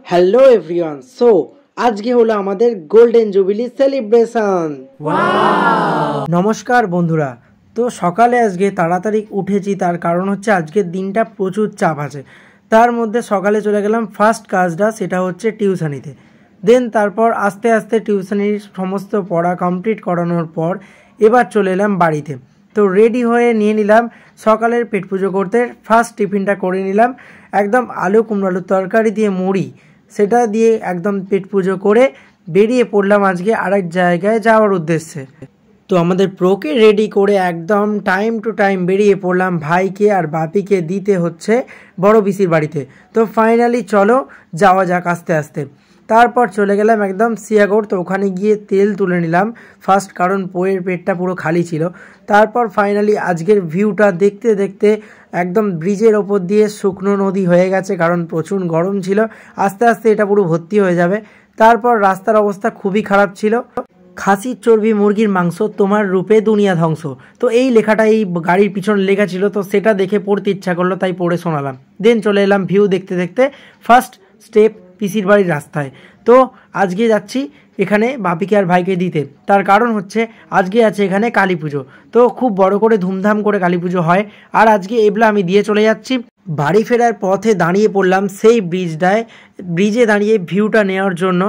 Hello everyone. So আজকে হলো আমাদের গোল্ডেন জুবিলি সেলিব্রেশন। নমস্কার বন্ধুরা। তো সকালে আজকে তাড়াতাড়ি উঠেছি, তার কারণ হচ্ছে আজকের দিনটা প্রচুর চাপ আছে। তার মধ্যে সকালে চলে গেলাম ফার্স্ট কাজটা, সেটা হচ্ছে টিউশনিতে। দেন তারপর আস্তে আস্তে টিউশনির সমস্ত পড়া কমপ্লিট করানোর পর এবার চলে এলাম বাড়িতে। তো রেডি হয়ে নিয়ে নিলাম সকালের পেট পুজো করতে। ফার্স্ট টিফিনটা করে নিলাম একদম আলু কুমড়োর তরকারি দিয়ে মুড়ি, সেটা দিয়ে একদম পেট পুজো করে বেরিয়ে পড়লাম আজকে আরেক জায়গায় যাওয়ার উদ্দেশ্যে। তো আমাদের প্রোকে রেডি করে একদম টাইম টু টাইম বেরিয়ে পড়লাম ভাইকে আর বাপিকে দিতে হচ্ছে বড় পিসির বাড়িতে। তো ফাইনালি চলো যাওয়া যাক আস্তে আস্তে। তারপর চলে গেলাম একদম সিয়াগড়। তো ওখানে গিয়ে তেল তুলে নিলাম ফার্স্ট, কারণ পোয়ের পেটটা পুরো খালি ছিল। তারপর ফাইনালি আজকের ভিউটা দেখতে দেখতে একদম ব্রিজের ওপর দিয়ে শুকনো নদী হয়ে গেছে, কারণ প্রচুর গরম ছিল। আস্তে আস্তে এটা পুরো ভর্তি হয়ে যাবে। তারপর রাস্তার অবস্থা খুবই খারাপ ছিল। খাসির চর্বি মুরগির মাংস তোমার রূপে দুনিয়া ধ্বংস। তো এই লেখাটা এই গাড়ির পিছনে লেখা ছিল, তো সেটা দেখে পড়তে ইচ্ছা করলো, তাই পড়ে শোনালাম। দেন চলে এলাম ভিউ দেখতে দেখতে ফার্স্ট স্টেপ পিসির বাড়ির রাস্তায়। তো আজকে যাচ্ছি এখানে বাপিকে আর ভাইকে দিতে। তার কারণ হচ্ছে আজকে আছে এখানে কালী পুজো। তো খুব বড় করে ধুমধাম করে কালী পুজো হয়। আর আজকে এগুলো আমি দিয়ে চলে যাচ্ছি। বাড়ি ফেরার পথে দাঁড়িয়ে পড়লাম সেই ব্রিজে দাঁড়িয়ে ভিউটা নেওয়ার জন্য।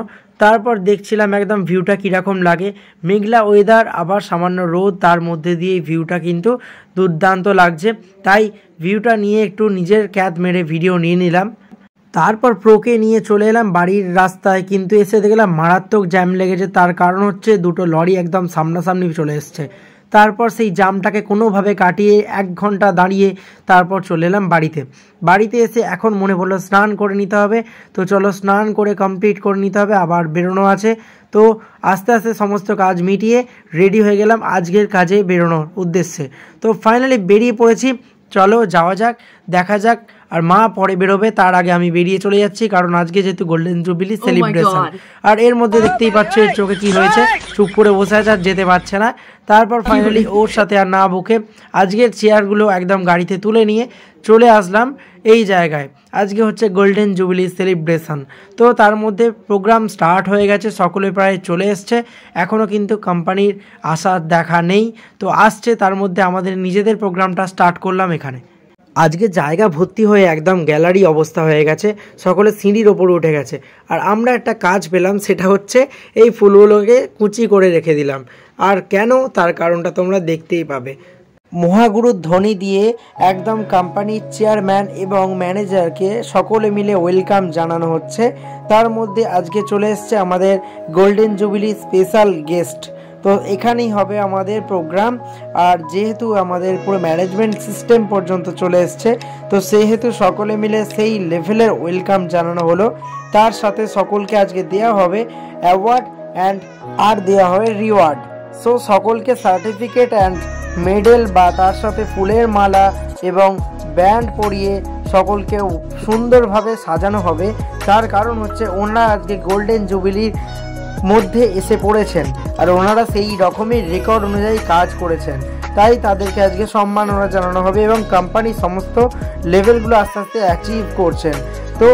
তারপর দেখছিলাম একদম ভিউটা কীরকম লাগে, মেঘলা ওয়েদার আবার সামান্য রোদ, তার মধ্যে দিয়ে ভিউটা কিন্তু দুর্দান্ত লাগছে। তাই ভিউটা নিয়ে একটু নিজের ক্যাত মেরে ভিডিও নিয়ে নিলাম। তারপর প্রোকে নিয়ে চলে এলাম বাড়ির রাস্তায়, কিন্তু এসে দেখলাম মারাত্মক জ্যাম লেগেছে। তার কারণ হচ্ছে দুটো লরি একদম সামনাসামনি চলে এসছে। তারপর সেই জ্যামটাকে কোনোভাবে কাটিয়ে 1 ঘন্টা দাঁড়িয়ে তারপর চলে এলাম বাড়িতে এসে এখন মনে পড়লো স্নান করে নিতে হবে। তো চলো স্নান করে কমপ্লিট করে নিতে হবে, আবার বেরোনো আছে। তো আস্তে আস্তে সমস্ত কাজ মিটিয়ে রেডি হয়ে গেলাম আজকের কাজে বেরোনোর উদ্দেশ্যে। তো ফাইনালি বেরিয়ে পড়েছি, চলো যাওয়া যাক, দেখা যাক। আর মা পরে বেরোবে, তার আগে আমি বেরিয়ে চলে যাচ্ছি, কারণ আজকে যেহেতু গোল্ডেন জুবিলি সেলিব্রেশন। আর এর মধ্যে দেখতেই পাচ্ছ এর চোখে কি হয়েছে, চুপ করে বসে আছে আর যেতে পারছে না। তারপর ফাইনালি ওর সাথে আর না বকে আজকের চেয়ারগুলো একদম গাড়িতে তুলে নিয়ে চলে আসলাম এই জায়গায়। আজকে হচ্ছে গোল্ডেন জুবিলি সেলিব্রেশন। তো তার মধ্যে প্রোগ্রাম স্টার্ট হয়ে গেছে, সকলে প্রায় চলে এসছে। এখনও কিন্তু কোম্পানির আসার দেখা নেই। তো আসছে, তার মধ্যে আমাদের নিজেদের প্রোগ্রামটা স্টার্ট করলাম এখানে। আজকে জায়গা ভর্তি হয়ে একদম গ্যালারি অবস্থা হয়ে গেছে, সকলে সিঁড়ির ওপরে উঠে গেছে। আর আমরা একটা কাজ পেলাম, সেটা হচ্ছে এই ফুলগুলোকে কুচি করে রেখে দিলাম। আর কেন, তার কারণটা তোমরা দেখতেই পাবে। মহাগুরুর ধ্বনি দিয়ে একদম কোম্পানির চেয়ারম্যান এবং ম্যানেজারকে সকলে মিলে ওয়েলকাম জানানো হচ্ছে। তার মধ্যে আজকে চলে এসছে আমাদের গোল্ডেন জুবিলি স্পেশাল গেস্ট। তো এখানেই হবে আমাদের প্রোগ্রাম। আর যেহেতু আমাদের পুরো ম্যানেজমেন্ট সিস্টেম পর্যন্ত চলে এসছে, তো সেহেতু সকলে মিলে সেই লেভেলের ওয়েলকাম জানানো হলো। তার সাথে সকলকে আজকে দেওয়া হবে অ্যাওয়ার্ড অ্যান্ড আর দেওয়া হবে রিওয়ার্ড। সো সকলকে সার্টিফিকেট অ্যান্ড মেডেল বা তার সাথে ফুলের মালা এবং ব্যান্ড পরিয়ে সকলকে সুন্দরভাবে সাজানো হবে। তার কারণ হচ্ছে ওনারা আজকে গোল্ডেন জুবিলির মধ্যে এসে পড়েছেন, আর ওনারা সেই রকমের রেকর্ড অনুযায়ী কাজ করেছেন। তাই তাদেরকে আজকে সম্মাননা জানানো হবে এবং কোম্পানির সমস্ত লেভেলগুলো আস্তে আস্তে অ্যাচিভ করছেন। তো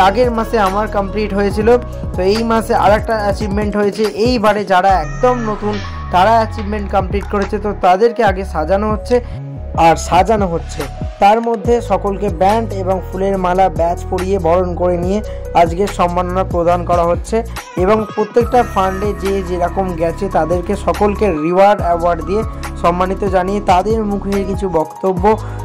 আগের মাসে আমার কমপ্লিট হয়েছিল, তো এই মাসে আরেকটা অ্যাচিভমেন্ট হয়েছে। এইবারে যারা একদম নতুন তারা অ্যাচিভমেন্ট কমপ্লিট করেছে, তো তাদেরকে আগে সাজানো হচ্ছে। তার মধ্যে সকলকে ব্যান্ড এবং ফুলের মালা ব্যাচ পরিয়ে বরণ করে নিয়ে আজকের সম্মাননা প্রদান করা হচ্ছে। এবং প্রত্যেকটা ফান্ডে যে যেরকম গেছে তাদেরকে সকলকে রিওয়ার্ড অ্যাওয়ার্ড দিয়ে সম্মানিত জানিয়ে তাদের মুখে কিছু বক্তব্য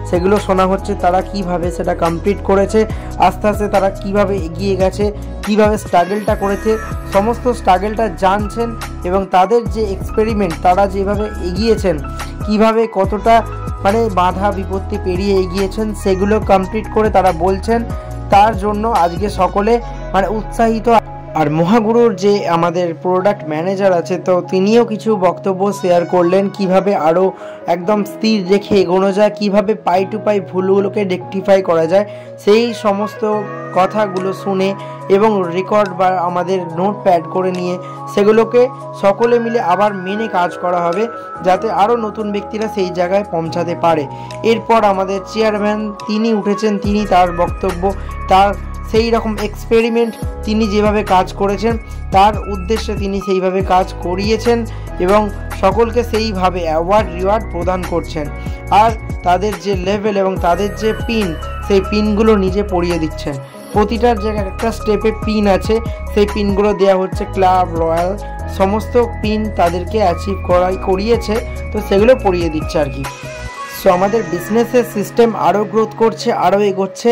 সেগুলো শোনা হচ্ছে। তারা কিভাবে সেটা কমপ্লিট করেছে, আস্তে আস্তে তারা কিভাবে এগিয়ে গেছে, কিভাবে স্ট্রাগলটা করেছে, সমস্ত স্ট্রাগলটা জানছেন। এবং তাদের যে এক্সপেরিমেন্ট, তারা যেভাবে এগিয়েছেন, কিভাবে কতটা বাধা বিপত্তি পেরিয়ে এগিয়েছেন, সেগুলো কমপ্লিট করে তারা বলছেন। তার জন্য আজকে সকলে উৎসাহিত। আর মহাগুরুর যে আমাদের প্রোডাক্ট ম্যানেজার আছে, তো তিনিও কিছু বক্তব্য শেয়ার করলেন, কিভাবে আরও একদম স্থির রেখে এগোনো যায়, কিভাবে পাই টু পাই ভুলগুলোকে রেকটিফাই করা যায়, সেই সমস্ত কথাগুলো শুনে এবং রেকর্ড বা আমাদের নোটপ্যাড করে নিয়ে সেগুলোকে সকলে মিলে আবার মেনে কাজ করা হবে, যাতে আরও নতুন ব্যক্তিরা সেই জায়গায় পৌঁছাতে পারে। এরপর আমাদের চেয়ারম্যান তিনি উঠেছেন, তিনি তার বক্তব্য, তার সেই রকম এক্সপেরিমেন্ট তিনি যেভাবে কাজ করেছেন তার উদ্দেশ্যে তিনি সেইভাবে কাজ করিয়েছেন এবং সকলকে সেইভাবে অ্যাওয়ার্ড রিওয়ার্ড প্রদান করছেন। আর তাদের যে লেভেল এবং তাদের যে পিন, সেই পিনগুলো নিজে পরিয়ে দিচ্ছেন। প্রতিটার জায়গায় একটা স্টেপে পিন আছে, সেই পিনগুলো দেওয়া হচ্ছে ক্লাব রয়্যাল, সমস্ত পিন তাদেরকে অ্যাচিভ করিয়েছে, তো সেগুলো পরিয়ে দিচ্ছে আর কি। সো আমাদের বিজনেসের সিস্টেম আরও গ্রোথ করছে, আরও এগোচ্ছে।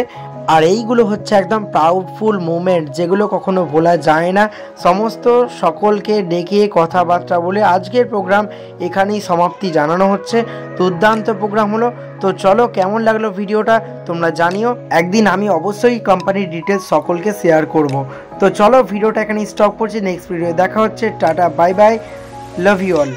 আর এইগুলো হচ্ছে একদম প্রাউডফুল মোমেন্ট, যেগুলো কখনো ভোলা যায় না। সমস্ত সকলকে ডেকে কথাবার্তা বলে আজকের প্রোগ্রাম এখানেই সমাপ্তি জানানো হচ্ছে। দুর্দান্ত প্রোগ্রাম হলো। তো চলো, কেমন লাগলো ভিডিওটা তোমরা জানিও। একদিন আমি অবশ্যই কোম্পানির ডিটেলস সকলকে শেয়ার করব। তো চলো, ভিডিওটা এখানেই স্টপ করছি। নেক্সট ভিডিও দেখা হচ্ছে। Tata, bye bye, love you all.